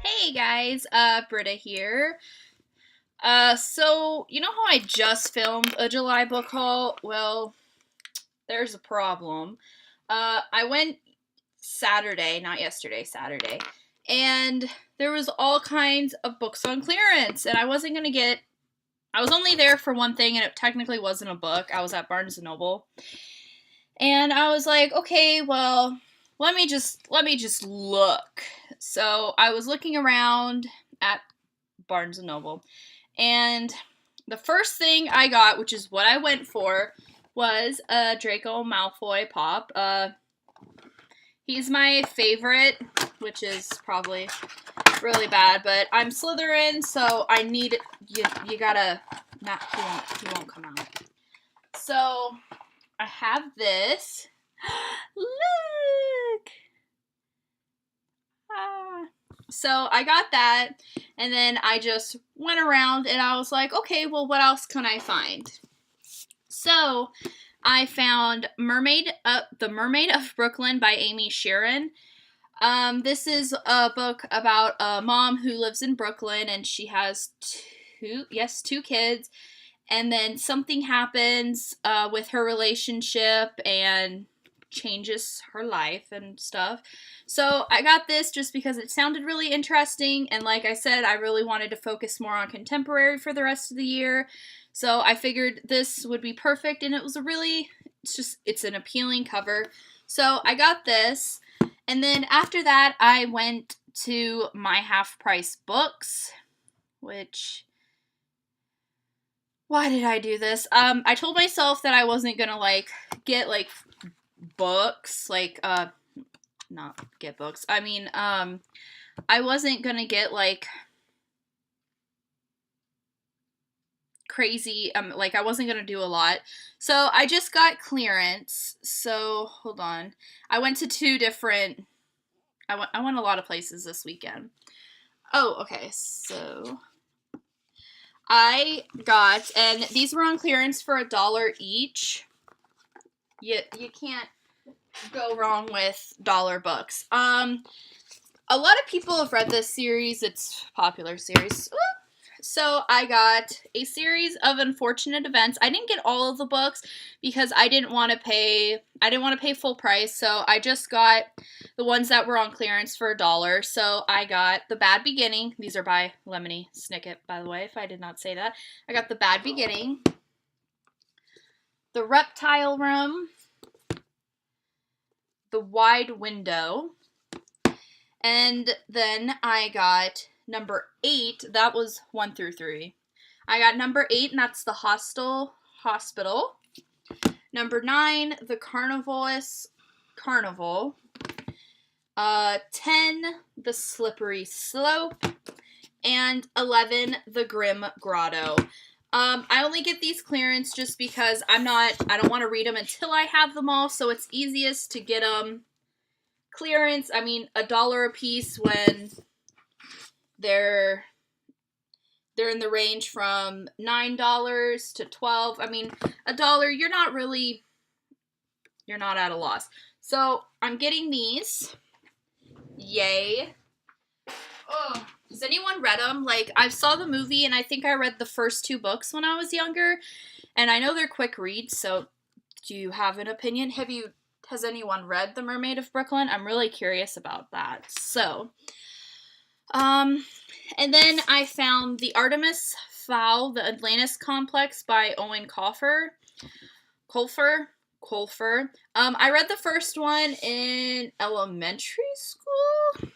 Hey guys, Britta here. So you know how I just filmed a July book haul? Well, there's a problem. I went Saturday, not yesterday, Saturday, and there was all kinds of books on clearance, and I was only there for one thing, and it technically wasn't a book. I was at Barnes& Noble, and I was like, okay, well, let me just look. So I was looking around at Barnes& Noble, and the first thing I got, which is what I went for, was a Draco Malfoy pop. He's my favorite, which is probably really bad, but I'm Slytherin, so I need you. You gotta not. He won't come out. So I have this. Look. So I got that, and then I just went around and I was like, okay, well, what else can I find? So I found The Mermaid of Brooklyn by Amy Sheeran. This is a book about a mom who lives in Brooklyn, and she has two kids, and then something happens with her relationship and changes her life and stuff. So I got this just because it sounded really interesting, and like I said, I really wanted to focus more on contemporary for the rest of the year. So I figured this would be perfect, and it's an appealing cover. So I got this, and then after that I went to my half price books, which, why did I do this? I told myself that I wasn't gonna get books, not get books. I wasn't gonna get crazy, I wasn't gonna do a lot. So I just got clearance. So hold on. I went to two different, I went a lot of places this weekend. Oh, okay, so I got, and these were on clearance for $1 each. You can't go wrong with dollar books. A lot of people have read this series. It's a popular series. So I got a series of unfortunate events. I didn't get all of the books because I didn't want to pay full price. So I just got the ones that were on clearance for $1. So I got The Bad Beginning. These are by Lemony Snicket, by the way, if I did not say that. I got The Bad Beginning, The Reptile Room, The Wide Window, and then I got number 8. That was 1 through 3. I got number 8, and that's The Hospital. Number 9, The Carnivorous Carnival. 10, The Slippery Slope. And 11, The Grim Grotto. I only get these clearance just because I don't want to read them until I have them all, so it's easiest to get them clearance. $1 a piece when they're in the range from $9 to $12. $1, you're not at a loss. So I'm getting these. Yay. Oh, has anyone read them? I saw the movie, and I think I read the first 2 books when I was younger, and I know they're quick reads, so do you have an opinion? Has anyone read The Mermaid of Brooklyn? I'm really curious about that. So, and then I found The Artemis Fowl, The Atlantis Complex by Owen Colfer. I read the first one in elementary school.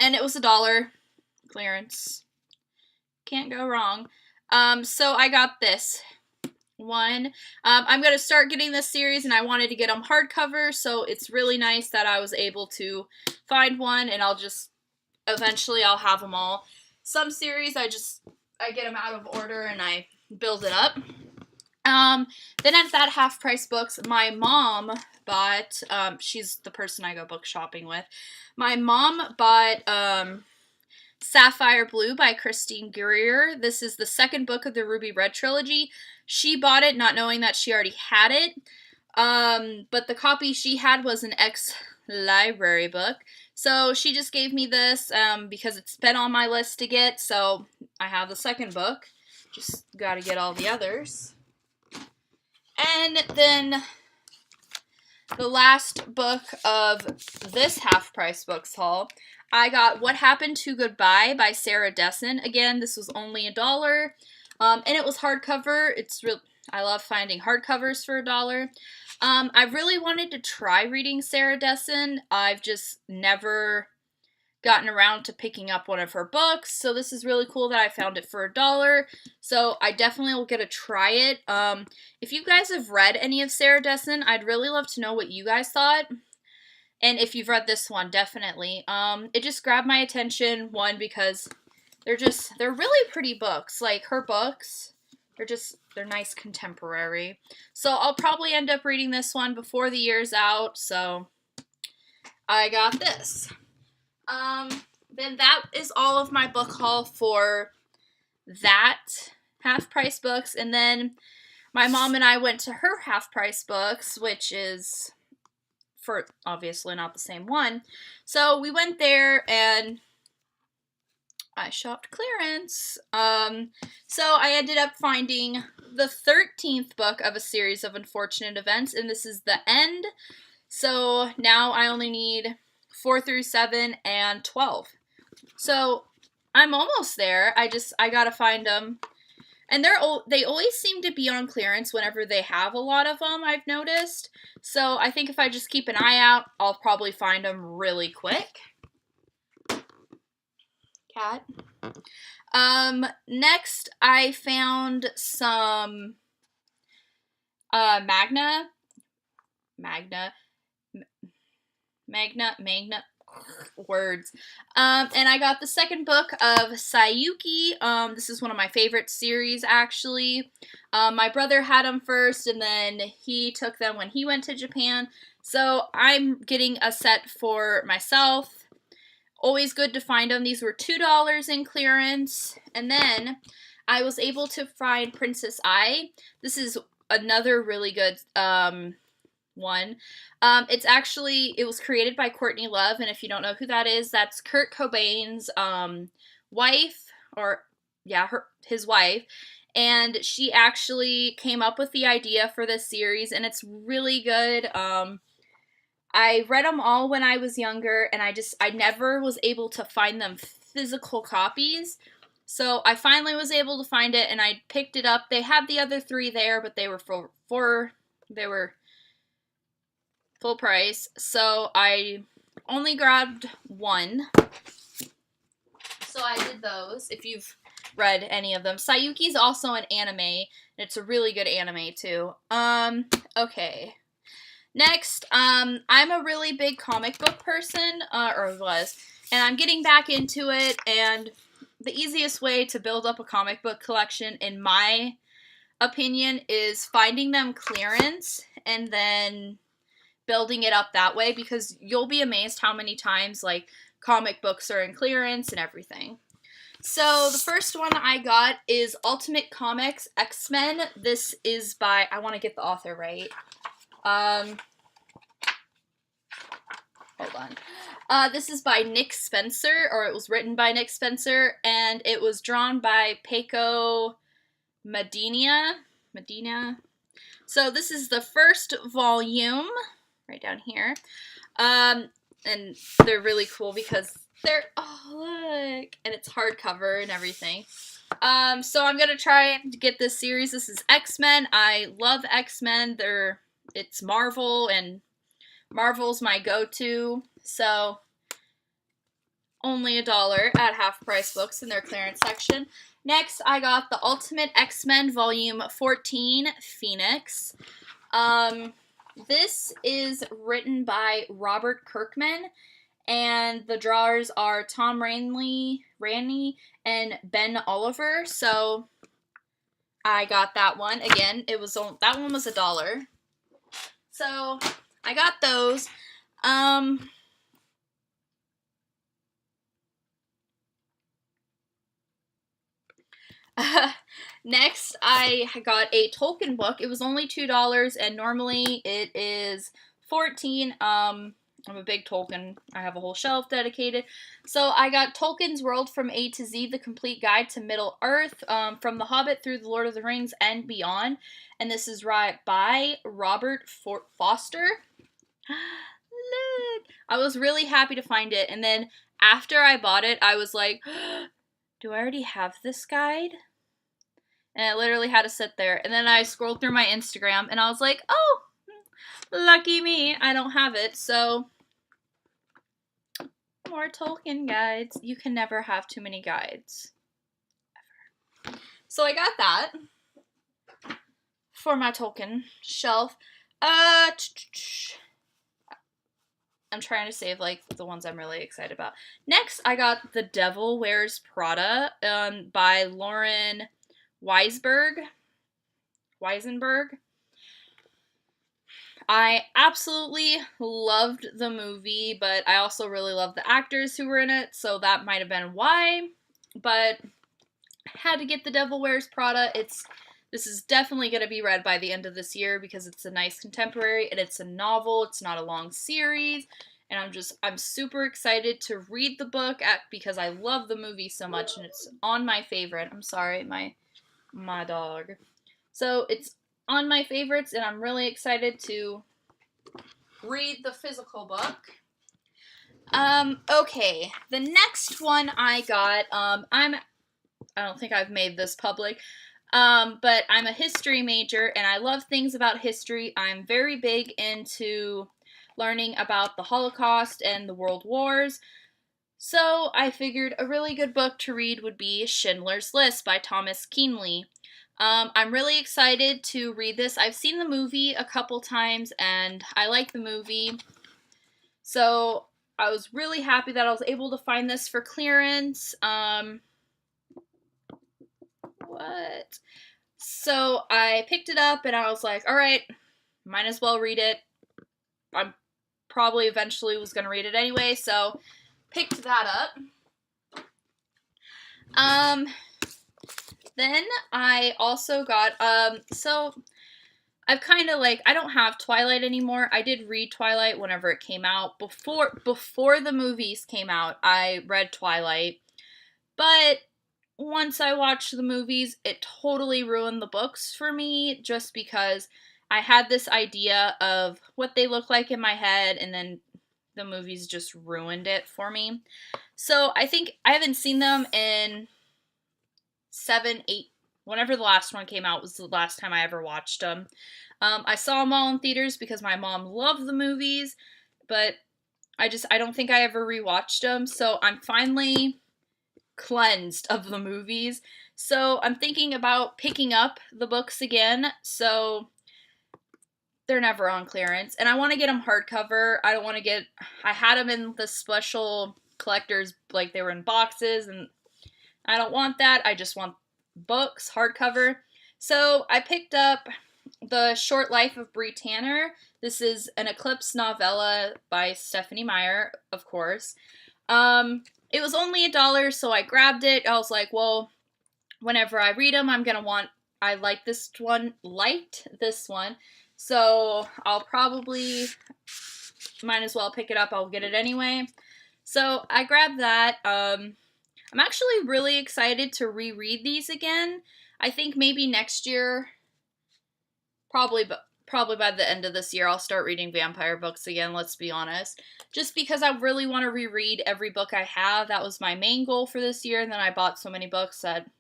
And it was $1 clearance. Can't go wrong. So I got this one. I'm going to start getting this series, and I wanted to get them hardcover, so it's really nice that I was able to find one, and eventually I'll have them all. Some series I get them out of order and I build it up. Then at that half price books, my mom bought, she's the person I go book shopping with. My mom bought, Sapphire Blue by Christine Guerrier. This is the second book of the Ruby Red trilogy. She bought it not knowing that she already had it. But the copy she had was an ex-library book. So she just gave me this because it's been on my list to get. So I have the second book. Just gotta get all the others. And then the last book of this half-price books haul, I got What Happened to Goodbye by Sarah Dessen. Again, this was only $1. And it was hardcover. I love finding hardcovers for $1. I really wanted to try reading Sarah Dessen. I've just never gotten around to picking up one of her books, so this is really cool that I found it for $1. So I definitely will get to try it. If you guys have read any of Sarah Dessen, I'd really love to know what you guys thought. And if you've read this one, definitely. It just grabbed my attention, one, because they're really pretty books. Like, her books, they're nice contemporary. So I'll probably end up reading this one before the year's out, so I got this. Then that is all of my book haul for that half-price books, and then my mom and I went to her half-price books, which is for obviously not the same one. So we went there and I shopped clearance. So I ended up finding the 13th book of a series of unfortunate events, and this is the end. So now I only need 4 through 7 and 12. So I'm almost there. I gotta find them. And they always seem to be on clearance whenever they have a lot of them, I've noticed. So I think if I just keep an eye out, I'll probably find them really quick. Cat. Next I found some Magna words. And I got the second book of Sayuki. This is one of my favorite series, actually. My brother had them first, and then he took them when he went to Japan. So I'm getting a set for myself. Always good to find them. These were $2 in clearance. And then I was able to find Princess Ai. This is another really good one. It was created by Courtney Love, and if you don't know who that is, that's Kurt Cobain's wife, or yeah, his wife, and she actually came up with the idea for this series, and it's really good. I read them all when I was younger, and I never was able to find them physical copies. So I finally was able to find it, and I picked it up. They had the other 3 there, but they were full price, so I only grabbed 1. So I did those, if you've read any of them. Sayuki's also an anime, and it's a really good anime, too. Okay. Next, I'm a really big comic book person, or was, and I'm getting back into it, and the easiest way to build up a comic book collection, in my opinion, is finding them clearance, and then building it up that way, because you'll be amazed how many times, like, comic books are in clearance and everything. So the first one I got is Ultimate Comics X-Men. This is by, I want to get the author right. Hold on. This is by Nick Spencer, or it was written by Nick Spencer, and it was drawn by Paco Medina. So this is the first volume, right down here. And they're really cool because oh look, and it's hardcover and everything. So I'm gonna try to get this series. This is X-Men. I love X-Men. It's Marvel, and Marvel's my go-to. So only $1 at Half Price Books in their clearance section. Next, I got the Ultimate X-Men Volume 14, Phoenix. This is written by Robert Kirkman, and the drawers are Tom Raney and Ben Oliver. So I got that one. Again, that one was $1. So I got those. Next, I got a Tolkien book. It was only $2, and normally it is $14. I'm a big Tolkien. I have a whole shelf dedicated. So I got Tolkien's World from A to Z, the complete guide to Middle Earth, from The Hobbit through The Lord of the Rings and beyond. And this is by Robert Foster. Look! I was really happy to find it. And then after I bought it, I was like, do I already have this guide? And I literally had to sit there. And then I scrolled through my Instagram and I was like, oh, lucky me, I don't have it. So, more Tolkien guides. You can never have too many guides. Ever. So I got that for my Tolkien shelf. I'm trying to save, like, the ones I'm really excited about. Next, I got The Devil Wears Prada by Lauren Weisenberg. I absolutely loved the movie, but I also really loved the actors who were in it, so that might have been why. But I had to get The Devil Wears Prada. This is definitely going to be read by the end of this year because it's a nice contemporary and it's a novel. It's not a long series. And I'm super excited to read the book because I love the movie so much and it's on my favorite. I'm sorry, my dog. So it's on my favorites and I'm really excited to read the physical book. Okay. The next one I got, I don't think I've made this public. But I'm a history major and I love things about history. I'm very big into learning about the Holocaust and the World Wars. So I figured a really good book to read would be Schindler's List by Thomas Keenly. I'm really excited to read this. I've seen the movie a couple times and I like the movie. So I was really happy that I was able to find this for clearance. So I picked it up and I was like, all right, might as well read it. I'm probably eventually was going to read it anyway, so picked that up. Then I also got, so I've kind of like, I don't have Twilight anymore. I did read Twilight whenever it came out. Before the movies came out, I read Twilight. But once I watched the movies, it totally ruined the books for me just because I had this idea of what they look like in my head and then the movies just ruined it for me. So I think I haven't seen them in 7, 8, whenever the last one came out was the last time I ever watched them. I saw them all in theaters because my mom loved the movies, but I don't think I ever rewatched them. So I'm finally cleansed of the movies. So I'm thinking about picking up the books again. So they're never on clearance. And I want to get them hardcover. I had them in the special collectors, like they were in boxes, and I don't want that. I just want books, hardcover. So I picked up The Short Life of Britta. This is an Eclipse novella by Stephanie Meyer, of course. It was only $1, so I grabbed it. I was like, well, whenever I read them, I liked this one. So I'll probably, might as well pick it up. I'll get it anyway. So I grabbed that. I'm actually really excited to reread these again. I think maybe next year, probably by the end of this year, I'll start reading vampire books again, let's be honest. Just because I really want to reread every book I have. That was my main goal for this year, and then I bought so many books that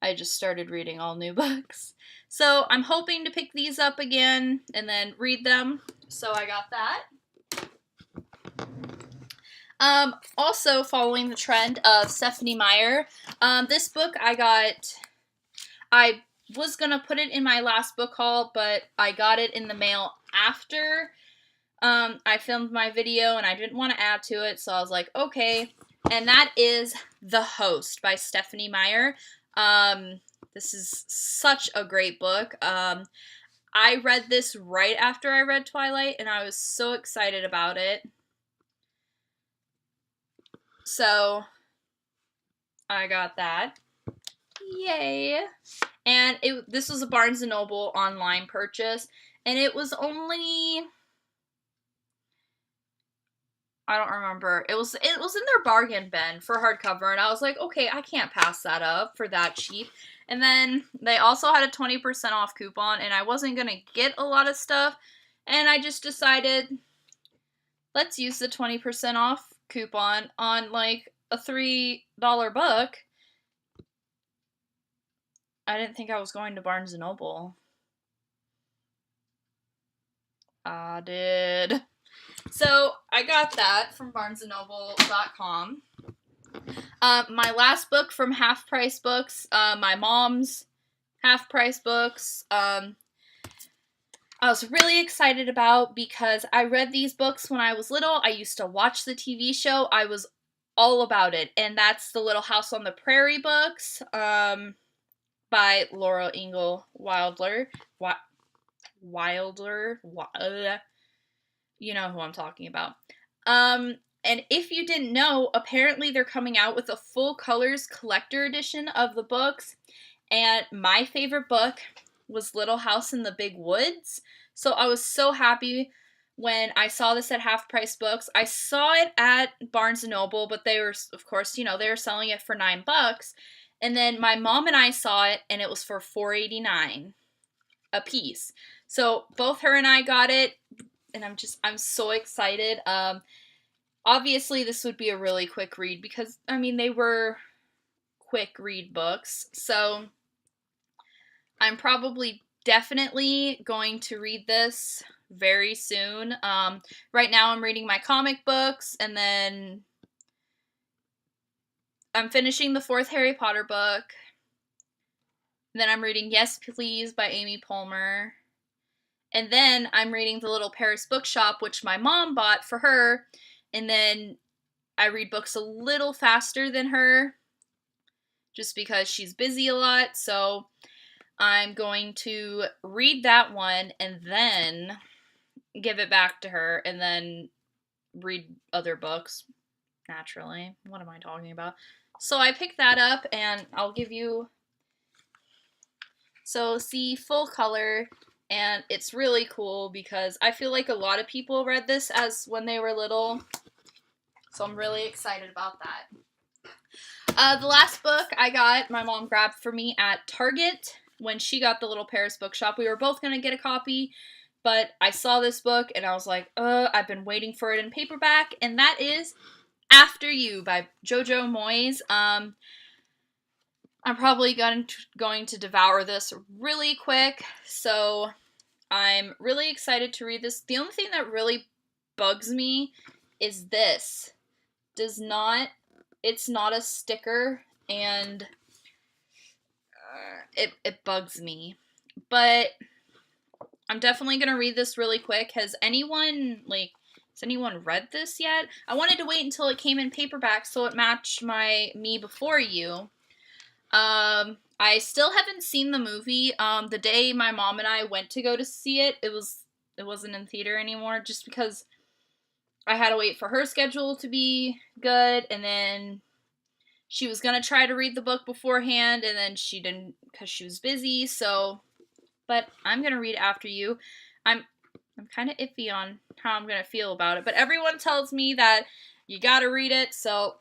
I just started reading all new books. So I'm hoping to pick these up again and then read them. So I got that. Also following the trend of Stephanie Meyer, this book I was going to put it in my last book haul, but I got it in the mail after I filmed my video and I didn't want to add to it, so I was like, okay. And that is The Host by Stephanie Meyer. This is such a great book. I read this right after I read Twilight and I was so excited about it. So I got that. Yay. And this was a Barnes & Noble online purchase, and it was only, I don't remember. It was in their bargain bin for hardcover, and I was like, okay, I can't pass that up for that cheap. And then they also had a 20% off coupon, and I wasn't going to get a lot of stuff, and I just decided, let's use the 20% off coupon on, like, a $3 book. I didn't think I was going to Barnes & Noble. I did. So, I got that from barnesandnoble.com. My last book from Half Price Books, my mom's Half Price Books, I was really excited about because I read these books when I was little. I used to watch the TV show. I was all about it. And that's the Little House on the Prairie books, by Laura Ingalls Wilder. You know who I'm talking about. And if you didn't know, apparently they're coming out with a full colors collector edition of the books. And my favorite book was Little House in the Big Woods. So I was so happy when I saw this at Half Price Books. I saw it at Barnes & Noble, but they were, of course, they were selling it for $9. And then my mom and I saw it, and it was for $4.89 a piece. So both her and I got it, and I'm so excited. Obviously, this would be a really quick read because, they were quick read books. So I'm probably definitely going to read this very soon. Right now I'm reading my comic books, and then I'm finishing the 4th Harry Potter book. And then I'm reading Yes Please by Amy Palmer. And then I'm reading The Little Paris Bookshop, which my mom bought for her. And then I read books a little faster than her, just because she's busy a lot. So I'm going to read that one and then give it back to her and then read other books, naturally. What am I talking about? So I picked that up, and I'll give you... So see, full color, and it's really cool because I feel like a lot of people read this as when they were little. So I'm really excited about that. The last book my mom grabbed for me at Target when she got the Little Paris Bookshop. We were both going to get a copy, but I saw this book and I was like, I've been waiting for it in paperback, and that is After You by Jojo Moyes. I'm probably going to devour this really quick, so I'm really excited to read this. The only thing that really bugs me is this. It's not a sticker, and it bugs me. But I'm definitely going to read this really quick. Has anyone read this yet? I wanted to wait until it came in paperback so it matched my Me Before You. I still haven't seen the movie. The day my mom and I went to go to see it, it wasn't in theater anymore, just because I had to wait for her schedule to be good, and then she was gonna try to read the book beforehand, and then she didn't because she was busy. So, but I'm gonna read After You. I'm kind of iffy on how I'm gonna feel about it, but everyone tells me that you gotta read it, so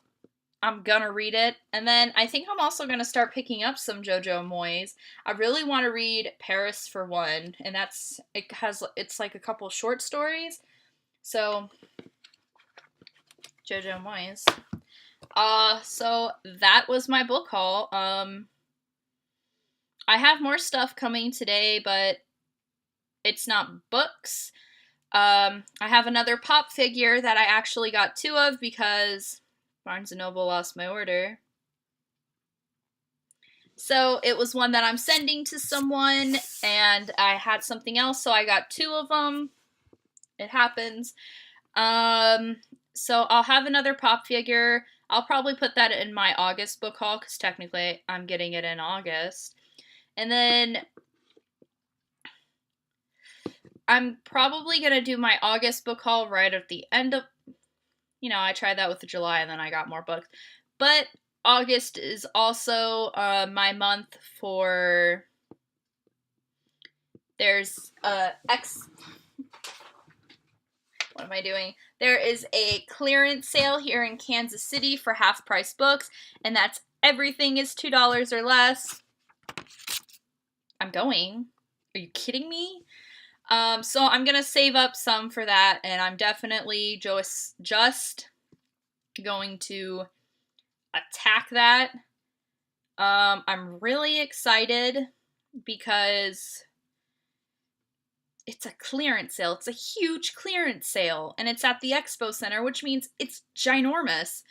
I'm gonna read it. And then I think I'm also gonna start picking up some Jojo Moyes. I really want to read Paris for One, and it's like a couple short stories. So Jojo Moyes. So that was my book haul. I have more stuff coming today, but it's not books. I have another pop figure that I actually got 2 of because Barnes & Noble lost my order. So it was one that I'm sending to someone, and I had something else, so I got 2 of them. It happens. So I'll have another pop figure. I'll probably put that in my August book haul, because technically I'm getting it in August. And then I'm probably going to do my August book haul right at the end of... I tried that with the July, and then I got more books. But August is also my month for, there's what am I doing? There is a clearance sale here in Kansas City for half price books, and that's everything is $2 or less. I'm going. Are you kidding me? So I'm gonna save up some for that, and I'm definitely just going to attack that. I'm really excited because it's a clearance sale. It's a huge clearance sale, and it's at the Expo Center, which means it's ginormous.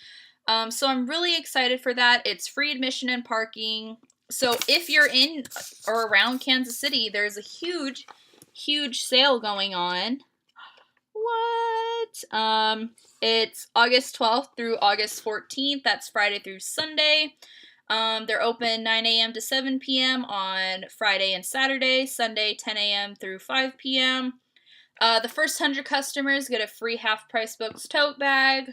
So I'm really excited for that. It's free admission and parking. So if you're in or around Kansas City, there's a huge sale going on. What? It's August 12th through August 14th. That's Friday through Sunday. They're open 9 a.m. to 7 p.m. on Friday and Saturday. Sunday, 10 a.m. through 5 p.m. The first 100 customers get a free half-price books tote bag.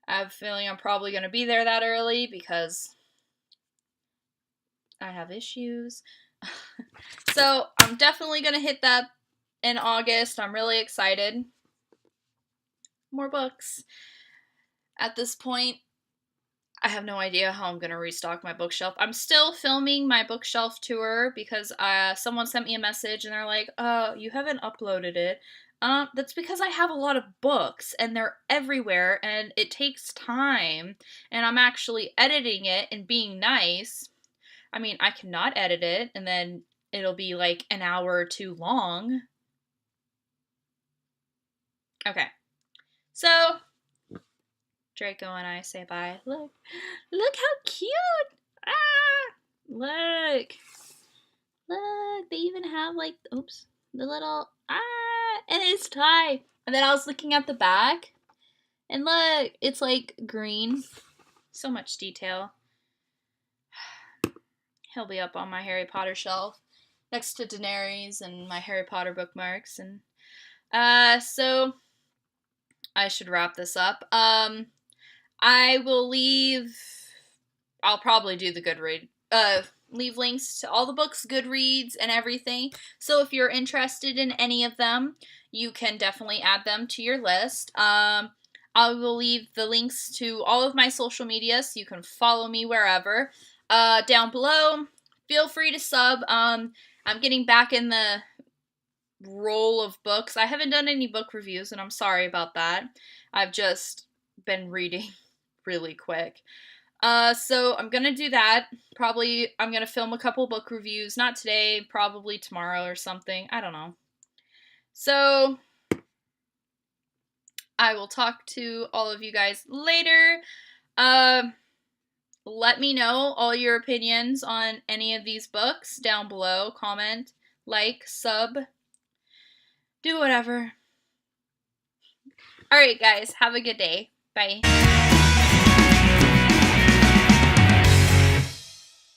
I have a feeling I'm probably going to be there that early because I have issues. So I'm definitely going to hit that in August. I'm really excited. More books. At this point, I have no idea how I'm going to restock my bookshelf. I'm still filming my bookshelf tour because someone sent me a message and they're like, you haven't uploaded it. That's because I have a lot of books and they're everywhere and it takes time, and I'm actually editing it and being nice. I mean, I cannot edit it and then it'll be like an hour or two long. Okay. So, Draco and I say bye. Look how cute! Ah! Look, they even have like, oops, the little, and it's tie. And then I was looking at the back, and look, it's like green. So much detail. He'll be up on my Harry Potter shelf, next to Daenerys and my Harry Potter bookmarks. And, so, I should wrap this up. I will I'll probably do the Goodread, leave links to all the books, Goodreads, and everything. So if you're interested in any of them, you can definitely add them to your list. I will leave the links to all of my social media so you can follow me wherever. Down below, feel free to sub. I'm getting back in the role of books. I haven't done any book reviews, and I'm sorry about that. I've just been reading really quick. So I'm gonna do that. Probably I'm gonna film a couple book reviews. Not today, probably tomorrow or something. I don't know. So I will talk to all of you guys later. Let me know all your opinions on any of these books down below. Comment, like, sub, do whatever. Alright guys, have a good day. Bye.